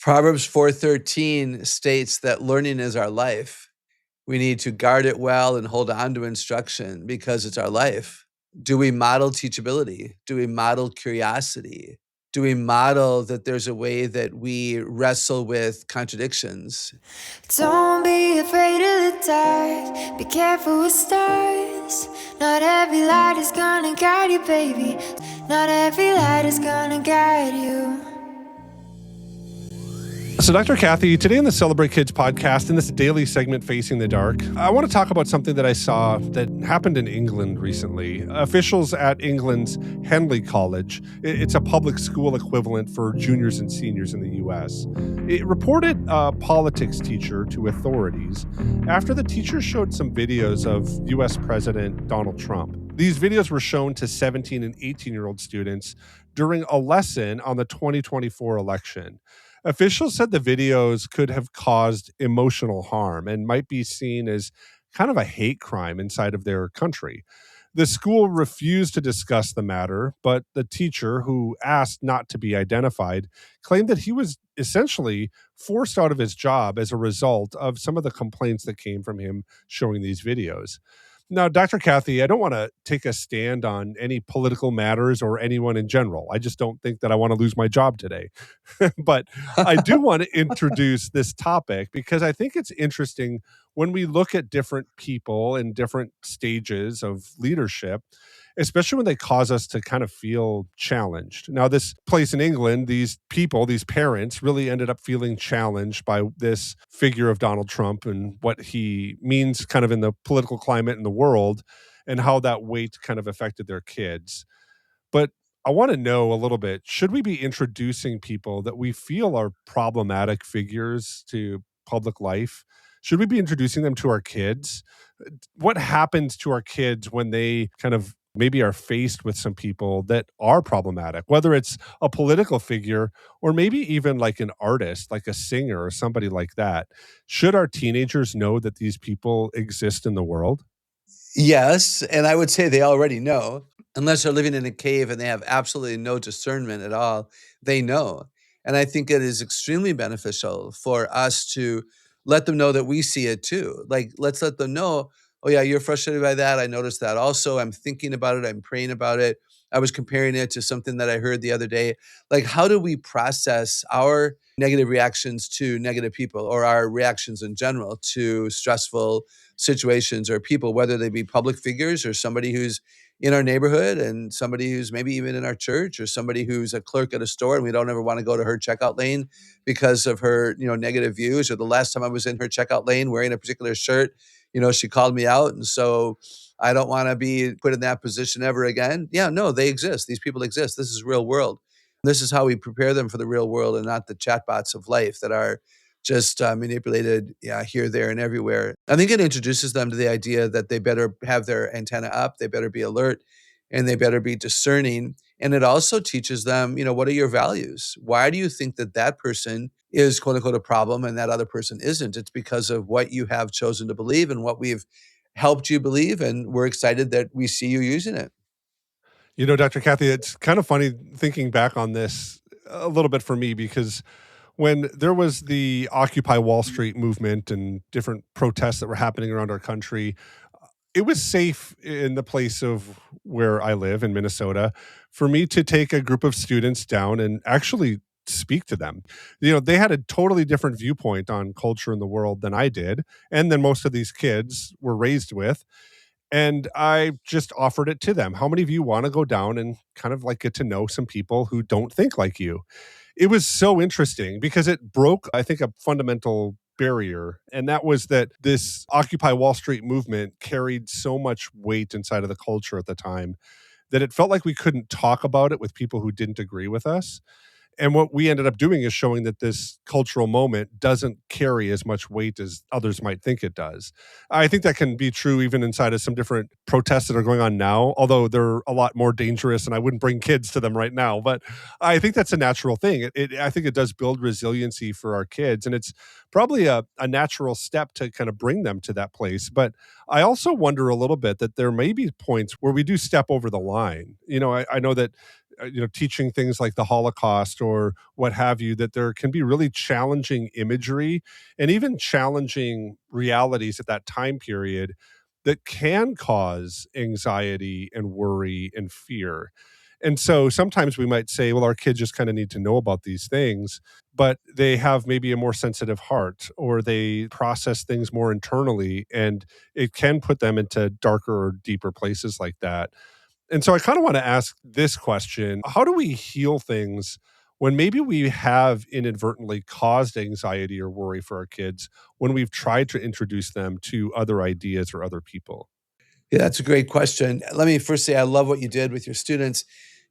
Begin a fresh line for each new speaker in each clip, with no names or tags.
Proverbs 4:13 states that learning is our life. We need to guard it well and hold on to instruction because it's our life. Do we model teachability? Do we model curiosity? Do we model that there's a way that we wrestle with contradictions?
Don't be afraid of the dark. Be careful with stars. Not every light is gonna guide you, baby. Not every light is gonna guide you.
So, Dr. Kathy, today on the Celebrate Kids podcast, in this daily segment, Facing the Dark, I want to talk about something that I saw that happened in England recently. Officials at England's Henley College, it's a public school equivalent for juniors and seniors in the U.S., it reported a politics teacher to authorities after the teacher showed some videos of U.S. President Donald Trump. These videos were shown to 17 and 18-year-old students during a lesson on the 2024 election. Officials said the videos could have caused emotional harm and might be seen as kind of a hate crime inside of their country. The school refused to discuss the matter, but the teacher, who asked not to be identified, claimed that he was essentially forced out of his job as a result of some of the complaints that came from him showing these videos. Now, Dr. Kathy, I don't want to take a stand on any political matters or anyone in general. I just don't think that I want to lose my job today. But I do want to introduce this topic because I think it's interesting when we look at different people in different stages of leadership, especially when they cause us to kind of feel challenged. Now, this place in England, these people, these parents really ended up feeling challenged by this figure of Donald Trump and what he means kind of in the political climate in the world and how that weight kind of affected their kids. But I want to know a little bit, should we be introducing people that we feel are problematic figures to public life? Should we be introducing them to our kids? What happens to our kids when they kind of maybe are faced with some people that are problematic, whether it's a political figure or maybe even like an artist, like a singer or somebody like that? Should our teenagers know that these people exist in the world?
Yes, and I would say they already know. Unless they're living in a cave and they have absolutely no discernment at all, they know. And I think it is extremely beneficial for us to let them know that we see it too. Like, let's let them know, oh, yeah, you're frustrated by that. I noticed that also. I'm thinking about it. I'm praying about it. I was comparing it to something that I heard the other day. Like, how do we process our negative reactions to negative people or our reactions in general to stressful situations or people, whether they be public figures or somebody who's in our neighborhood and somebody who's maybe even in our church or somebody who's a clerk at a store and we don't ever want to go to her checkout lane because of her, negative views. Or the last time I was in her checkout lane wearing a particular shirt, she called me out. And so I don't want to be put in that position ever again. Yeah, no, they exist. These people exist. This is real world. This is how we prepare them for the real world and not the chatbots of life that are just manipulated here, there, and everywhere. I think it introduces them to the idea that they better have their antenna up, they better be alert, and they better be discerning. And it also teaches them, what are your values? Why do you think that that person is quote unquote a problem and that other person isn't? It's because of what you have chosen to believe and what we've helped you believe. And we're excited that we see you using it.
Dr. Kathy, it's kind of funny thinking back on this a little bit for me because when there was the Occupy Wall Street movement and different protests that were happening around our country, it was safe in the place of where I live in Minnesota for me to take a group of students down and actually speak to them. They had a totally different viewpoint on culture in the world than I did, and than most of these kids were raised with. And I just offered it to them. How many of you want to go down and kind of like get to know some people who don't think like you? It was so interesting because it broke, I think, a fundamental barrier. And that was that this Occupy Wall Street movement carried so much weight inside of the culture at the time that it felt like we couldn't talk about it with people who didn't agree with us. And what we ended up doing is showing that this cultural moment doesn't carry as much weight as others might think it does. I think that can be true even inside of some different protests that are going on now, although they're a lot more dangerous and I wouldn't bring kids to them right now. But I think that's a natural thing. I think it does build resiliency for our kids. And it's probably a natural step to kind of bring them to that place. But I also wonder a little bit that there may be points where we do step over the line. I know that teaching things like the Holocaust or what have you, that there can be really challenging imagery and even challenging realities at that time period that can cause anxiety and worry and fear. And so sometimes we might say, well, our kids just kind of need to know about these things, but they have maybe a more sensitive heart or they process things more internally, and it can put them into darker or deeper places like that. And so I kind of want to ask this question: how do we heal things when maybe we have inadvertently caused anxiety or worry for our kids when we've tried to introduce them to other ideas or other people?
Yeah, that's a great question. Let me first say I love what you did with your students.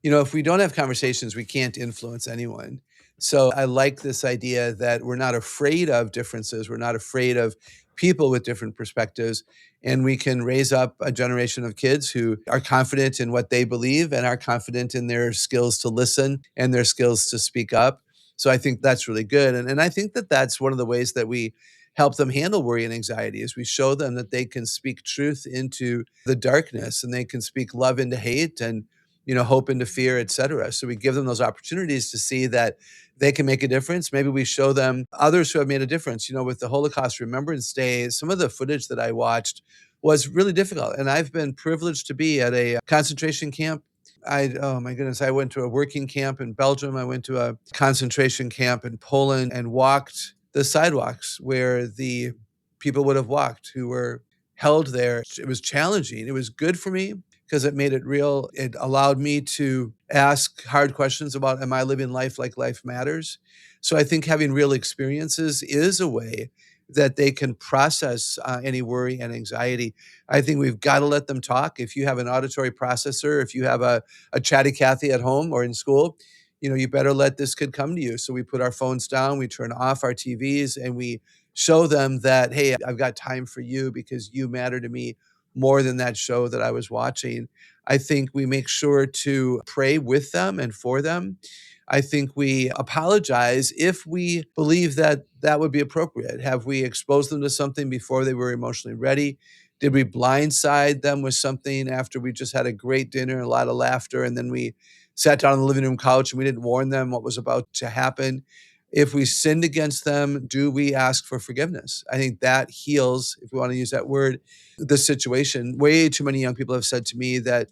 If we don't have conversations, we can't influence anyone. So I like this idea that we're not afraid of differences. We're not afraid of people with different perspectives. And we can raise up a generation of kids who are confident in what they believe and are confident in their skills to listen and their skills to speak up. So I think that's really good. And I think that that's one of the ways that we help them handle worry and anxiety is we show them that they can speak truth into the darkness and they can speak love into hate and hope into fear, etc. So we give them those opportunities to see that they can make a difference. Maybe we show them others who have made a difference. With the Holocaust Remembrance Day, some of the footage that I watched was really difficult, and I've been privileged to be at a concentration camp. Oh my goodness, I went to a working camp in Belgium. I went to a concentration camp in Poland and walked the sidewalks where the people would have walked who were held there. It was challenging. It was good for me because it made it real. It allowed me to ask hard questions about, am I living life like life matters? So I think having real experiences is a way that they can process any worry and anxiety. I think we've got to let them talk. If you have an auditory processor, if you have a chatty Cathy at home or in school, you better let this kid come to you. So we put our phones down, we turn off our TVs, and we show them that, hey, I've got time for you because you matter to me more than that show that I was watching. I think we make sure to pray with them and for them. I think we apologize if we believe that that would be appropriate. Have we exposed them to something before they were emotionally ready? Did we blindside them with something after we just had a great dinner, a lot of laughter, and then we sat down on the living room couch and we didn't warn them what was about to happen? If we sinned against them, do we ask for forgiveness? I think that heals, if we want to use that word, the situation. Way too many young people have said to me that,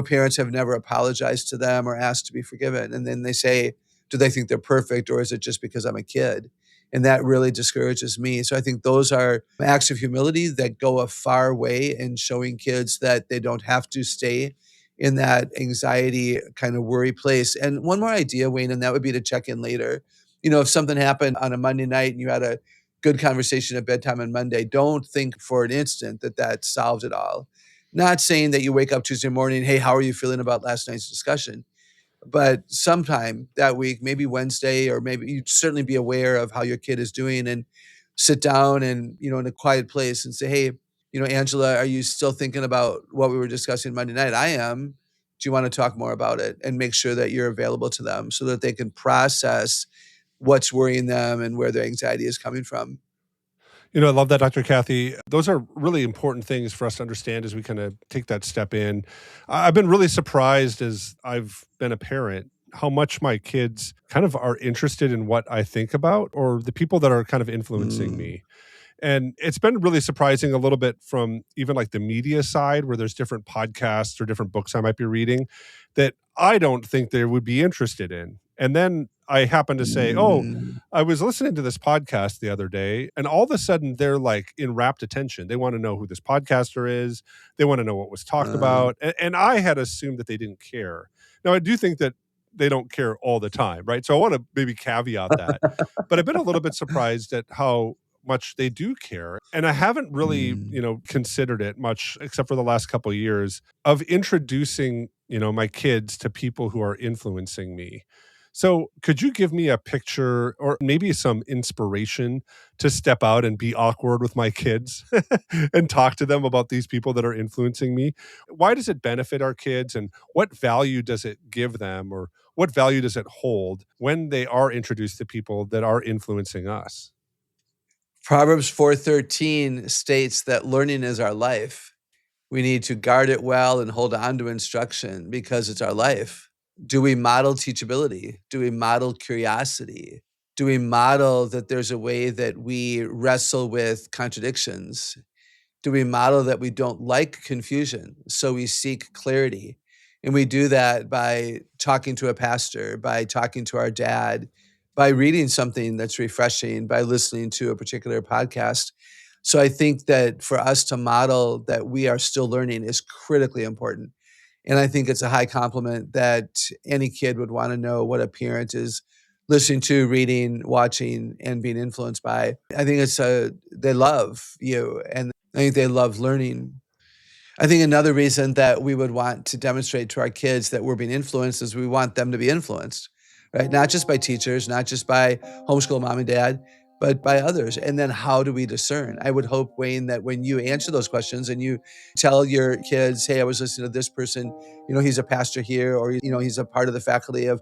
parents have never apologized to them or asked to be forgiven. And then they say, do they think they're perfect or is it just because I'm a kid? And that really discourages me. So I think those are acts of humility that go a far way in showing kids that they don't have to stay in that anxiety kind of worry place. And one more idea, Wayne, and that would be to check in later. If something happened on a Monday night and you had a good conversation at bedtime on Monday, don't think for an instant that that solved it all. Not saying that you wake up Tuesday morning, hey, how are you feeling about last night's discussion? But sometime that week, maybe Wednesday, or maybe you'd certainly be aware of how your kid is doing and sit down and, in a quiet place and say, hey, Angela, are you still thinking about what we were discussing Monday night? I am. Do you want to talk more about it? And make sure that you're available to them so that they can process what's worrying them and where their anxiety is coming from.
I love that, Dr. Cathy. Those are really important things for us to understand as we kind of take that step in. I've been really surprised as I've been a parent how much my kids kind of are interested in what I think about or the people that are kind of influencing
Mm.
me. And it's been really surprising a little bit from even like the media side where there's different podcasts or different books I might be reading that I don't think they would be interested in. And then I happen to say, oh,
Mm.
I was listening to this podcast the other day, and all of a sudden they're like in rapt attention. They want to know who this podcaster is. They want to know what was talked
Uh,
about. And I had assumed that they didn't care. Now, I do think that they don't care all the time, right? So I want to maybe caveat that. But I've been a little bit surprised at how much they do care. And I haven't really,
mm.
considered it much except for the last couple of years of introducing, my kids to people who are influencing me. So could you give me a picture or maybe some inspiration to step out and be awkward with my kids and talk to them about these people that are influencing me? Why does it benefit our kids and what value does it give them or what value does it hold when they are introduced to people that are influencing us?
Proverbs 4:13 states that learning is our life. We need to guard it well and hold on to instruction because it's our life. Do we model teachability? Do we model curiosity? Do we model that there's a way that we wrestle with contradictions? Do we model that we don't like confusion, so we seek clarity? And we do that by talking to a pastor, by talking to our dad, by reading something that's refreshing, by listening to a particular podcast. So I think that for us to model that we are still learning is critically important. And I think it's a high compliment that any kid would want to know what a parent is listening to, reading, watching, and being influenced by. I think they love you, and I think they love learning. I think another reason that we would want to demonstrate to our kids that we're being influenced is we want them to be influenced, right? Not just by teachers, not just by homeschool mom and dad, but by others. And then how do we discern? I would hope, Wayne, that when you answer those questions and you tell your kids, hey, I was listening to this person, he's a pastor here, or, he's a part of the faculty of,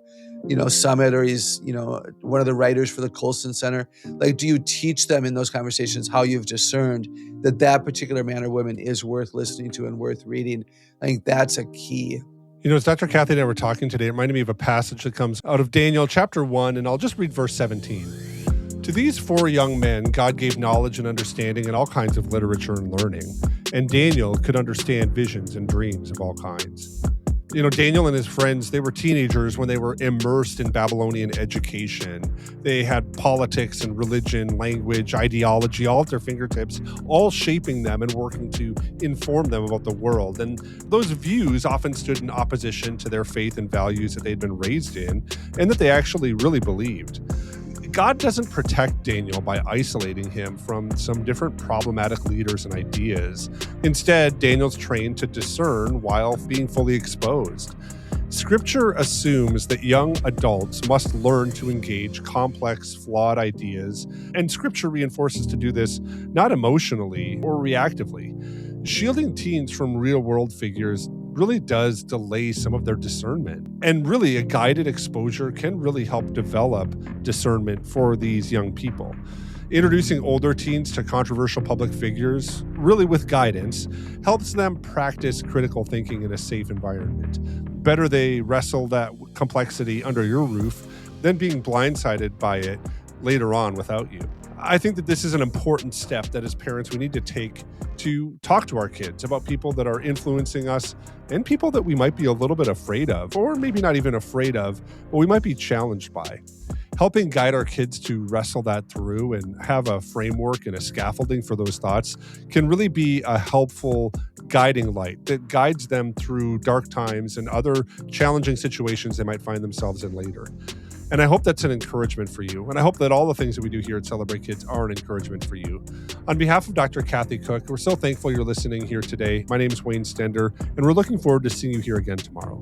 Summit, or he's, one of the writers for the Colson Center. Like, do you teach them in those conversations how you've discerned that particular man or woman is worth listening to and worth reading? I think that's a key.
As Dr. Kathy and I were talking today, it reminded me of a passage that comes out of Daniel chapter 1, and I'll just read verse 17. To these 4 young men, God gave knowledge and understanding in all kinds of literature and learning, and Daniel could understand visions and dreams of all kinds. Daniel and his friends, they were teenagers when they were immersed in Babylonian education. They had politics and religion, language, ideology, all at their fingertips, all shaping them and working to inform them about the world. And those views often stood in opposition to their faith and values that they'd been raised in and that they actually really believed. God doesn't protect Daniel by isolating him from some different problematic leaders and ideas. Instead, Daniel's trained to discern while being fully exposed. Scripture assumes that young adults must learn to engage complex, flawed ideas, and Scripture reinforces to do this not emotionally or reactively. Shielding teens from real-world figures really does delay some of their discernment. And really, a guided exposure can really help develop discernment for these young people. Introducing older teens to controversial public figures, really with guidance, helps them practice critical thinking in a safe environment. Better they wrestle that complexity under your roof than being blindsided by it later on without you. I think that this is an important step that as parents we need to take to talk to our kids about people that are influencing us and people that we might be a little bit afraid of, or maybe not even afraid of, but we might be challenged by. Helping guide our kids to wrestle that through and have a framework and a scaffolding for those thoughts can really be a helpful guiding light that guides them through dark times and other challenging situations they might find themselves in later. And I hope that's an encouragement for you. And I hope that all the things that we do here at Celebrate Kids are an encouragement for you. On behalf of Dr. Kathy Koch, we're so thankful you're listening here today. My name is Wayne Stender, and we're looking forward to seeing you here again tomorrow.